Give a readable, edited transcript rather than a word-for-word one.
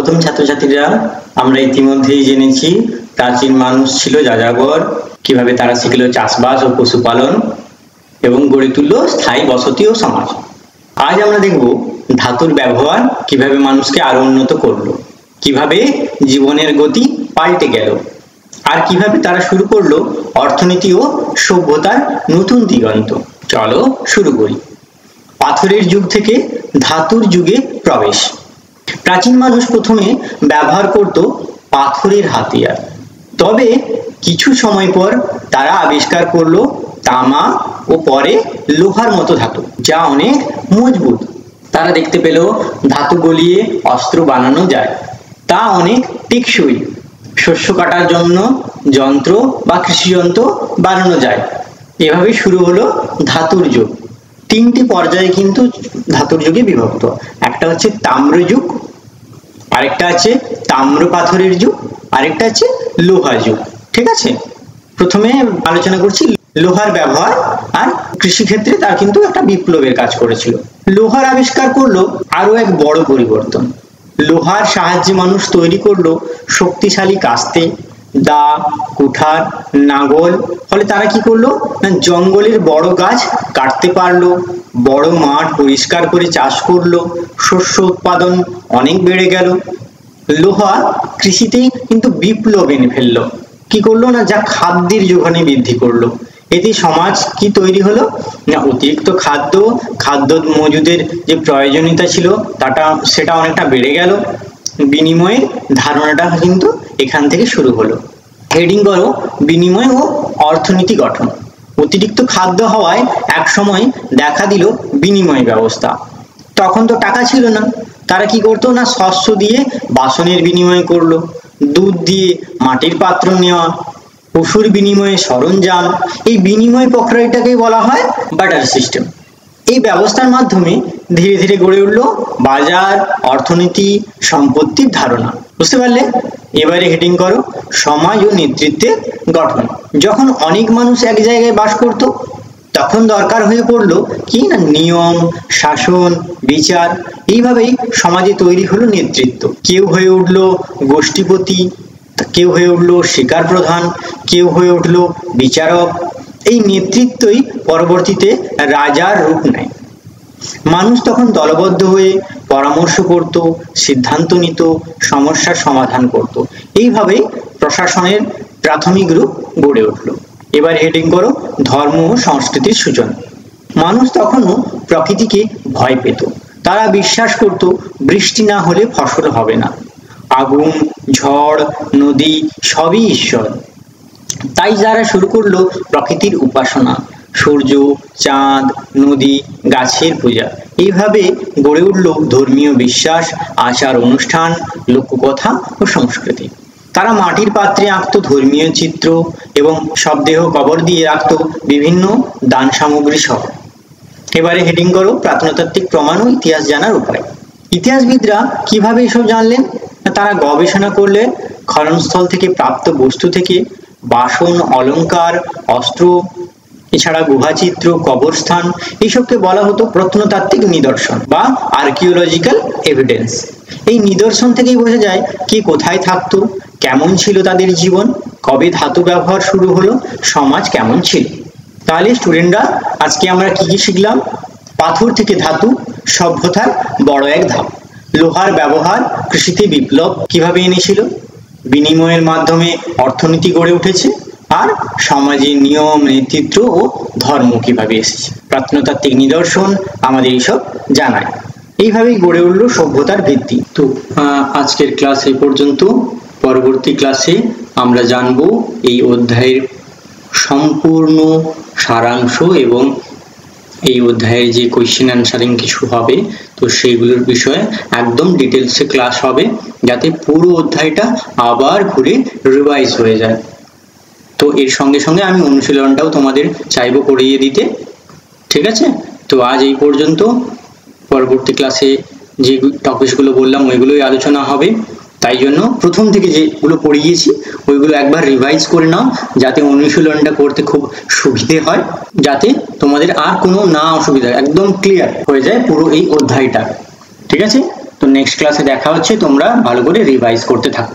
স্বাগতম ছাত্রছাত্রীরা। আমরা ইতিমধ্যেই জেনেছি প্রাচীন মানুষ ছিল যাযাবর, কিভাবে তারা শিখলো চাষবাস ও পশুপালন এবং গড়ে তুললো স্থায়ী বসতি ও সমাজ। আজ আমরা দেখব ধাতুর ব্যবহার কিভাবে মানুষকে আরো উন্নত করলো, কিভাবে জীবনের গতি পাল্টে গেল, আর কিভাবে তারা শুরু করলো অর্থনীতি ও সভ্যতার নতুন দিগন্ত। চলো শুরু করি। পাথরের যুগ থেকে ধাতুর যুগে প্রবেশ। প্রাচীন মানুষ প্রথমে ব্যবহার করত পাথরের হাতিয়ার, তবে কিছু সময় পর তারা আবিষ্কার করলো তামা ও পরে লোহার মতো ধাতু, যা অনেক মজবুত। তারা দেখতে পেল ধাতু গলিয়ে অস্ত্র বানানো যায়, তা অনেক টেকসই। শস্য কাটার জন্য যন্ত্র বা কৃষি যন্ত্র বানানো যায়। এভাবে শুরু হলো ধাতুর যুগ। তিনটি পর্যায়ে কিন্তু ধাতুর যুগে বিভক্ত। একটা হচ্ছে তাম্র যুগ, আরেকটা আছে তাম্র পাথরের যুগ, আরেকটা আছে লোহা যুগ। ঠিক আছে, প্রথমে আলোচনা করছি লোহার ব্যবহার। আর কৃষিক্ষেত্রে তার কিন্তু একটা বিপ্লবের কাজ করেছিল। লোহার আবিষ্কার করলো আরো এক বড় পরিবর্তন। লোহার সাহায্যে মানুষ তৈরি করলো শক্তিশালী কাস্তে, দা, কুঠার, নাঙ্গল। ফলে তারা কি করলো না, জঙ্গলের বড় গাছ কাটতে পারলো, বড় মাঠ পরিষ্কার করে চাষ করলো, শস্য উৎপাদন অনেক বেড়ে গেল। লোহা কৃষিতে কিন্তু বিপ্লব এনে ফেললো। কি করলো না, যা খাদ্যের যোগানে বৃদ্ধি করলো। এতে সমাজ কি তৈরি হলো না, অতিরিক্ত খাদ্য মজুদের যে প্রয়োজনীয়তা ছিল সেটা অনেকটা বেড়ে গেল। বিনিময়ের ধারণাটা কিন্তু এখান থেকে শুরু হলো। হেডিং করো বিনিময় ও অর্থনীতি গঠন। অতিরিক্ত খাদ্য হওয়ায় এক সময় দেখা দিল বিনিময় ব্যবস্থা। তখন তো টাকা ছিল না, তারা কি করতো না, শস্য দিয়ে বাসনের বিনিময় করলো, দুধ দিয়ে মাটির পাত্র নেওয়া, পশুর বিনিময়ে সরঞ্জাম। এই বিনিময় প্রক্রিয়াটাকে বলা হয় বার্টার সিস্টেম। এই ব্যবস্থার মাধ্যমে ধীরে ধীরে গড়ে উঠলো বাজার, অর্থনীতি, সম্পত্তির ধারণা। বুঝতে পারলে? এবারে হেডিং করো সমাজ ও নেতৃত্বের গঠন। যখন অনেক মানুষ এক জায়গায় বাস করত, তখন দরকার হয়ে পড়লো কি না, নিয়ম, শাসন, বিচার। এইভাবেই সমাজে তৈরি হলো নেতৃত্ব। কেউ হয়ে উঠলো গোষ্ঠীপতি, কেউ হয়ে উঠলো শিকার প্রধান, কেউ হয়ে উঠলো বিচারক। এই নেতৃত্বই পরবর্তীতে রাজার রূপ নেয়। মানুষ তখন দলবদ্ধ হয়ে পরামর্শ করত, সিদ্ধান্ত নিত, সমস্যার সমাধান করত। এইভাবেই প্রশাসনের প্রাথমিক রূপ গড়ে উঠল। এবার হেডিং করো ধর্ম ও সংস্কৃতির সূচনা। মানুষ তখনও প্রকৃতিকে ভয় পেত। তারা বিশ্বাস করত বৃষ্টি না হলে ফসল হবে না, আগুন, ঝড়, নদী সবই ঈশ্বর। তাই যারা শুরু করলো প্রকৃতির উপাসনা, সূর্য, চাঁদ, নদী, গাছের পূজা। এইভাবে গড়ে উঠল ধর্মীয় বিশ্বাস, আচার অনুষ্ঠান, লোককথা ও সংস্কৃতি। তারা মাটির পাত্রে আঁকতো ধর্মীয় চিত্র এবং শবদেহ কবর দিয়ে রাখতো বিভিন্ন দান সামগ্রী সহ। এবারে হেডিং করো প্রত্নতাত্ত্বিক প্রমাণ ও ইতিহাস জানার উপায়। ইতিহাসবিদরা কিভাবে এসব জানলেন? তারা গবেষণা করলে খননস্থল থেকে প্রাপ্ত বস্তু থেকে বাসন, অলংকার, অস্ত্র, এছাড়া গুহাচিত্র, কবরস্থান, এইসবকে বলা হতো প্রত্নতাত্ত্বিক নিদর্শন বা আর্কিওলজিক্যাল এভিডেন্স। এই নিদর্শন থেকেই বোঝা যায় কে কোথায় থাকতো, কেমন ছিল তাদের জীবন, কবে ধাতু ব্যবহার শুরু হলো, সমাজ কেমন ছিল। তাহলে স্টুডেন্টরা, আজকে আমরা কি কি শিখলাম? পাথর থেকে ধাতু সভ্যতার বড় এক ধাপ। লোহার ব্যবহার কৃষিতে বিপ্লব কিভাবে এনেছিল, বিনিময়ের মাধ্যমে অর্থনীতি গড়ে উঠেছে, আর সমাজের নিয়ম, নেতৃত্ব ও ধর্ম কিভাবে এসেছে। প্রত্নতাত্ত্বিক নিদর্শন আমাদের এইসব জানায়। এইভাবেই গড়ে উঠল সভ্যতার ভিত্তি। তো আজকের ক্লাস এই পর্যন্ত। পরবর্তী ক্লাসে আমরা জানব এই অধ্যায়ের সম্পূর্ণ সারাংশ এবং এই অধ্যায়ে যে কোয়েশ্চেন অ্যান্সারিং কিছু হবে, তো সেইগুলোর বিষয়ে একদম ডিটেলসে ক্লাস হবে, যাতে পুরো অধ্যায়টা আবার ঘুরে রিভাইজ হয়ে যায়। তো এর সঙ্গে সঙ্গে আমি অনুশীলনটাও তোমাদের চাইবো করিয়ে দিতে। ঠিক আছে, তো আজ এই পর্যন্ত। পরবর্তী ক্লাসে যে টপিকসগুলো বললাম ওইগুলোই আলোচনা হবে। তাই জন্য প্রথম থেকে যেগুলো পড়িয়েছি ওইগুলো একবার রিভাইজ করে নাও, যাতে অনুশীলনটা করতে খুব সুবিধে হয়, যাতে তোমাদের আর কোনো না অসুবিধা, একদম ক্লিয়ার হয়ে যায় পুরো এই অধ্যায়টা। ঠিক আছে, তো নেক্সট ক্লাসে দেখা হচ্ছে, তোমরা ভালো করে রিভাইজ করতে থাকো।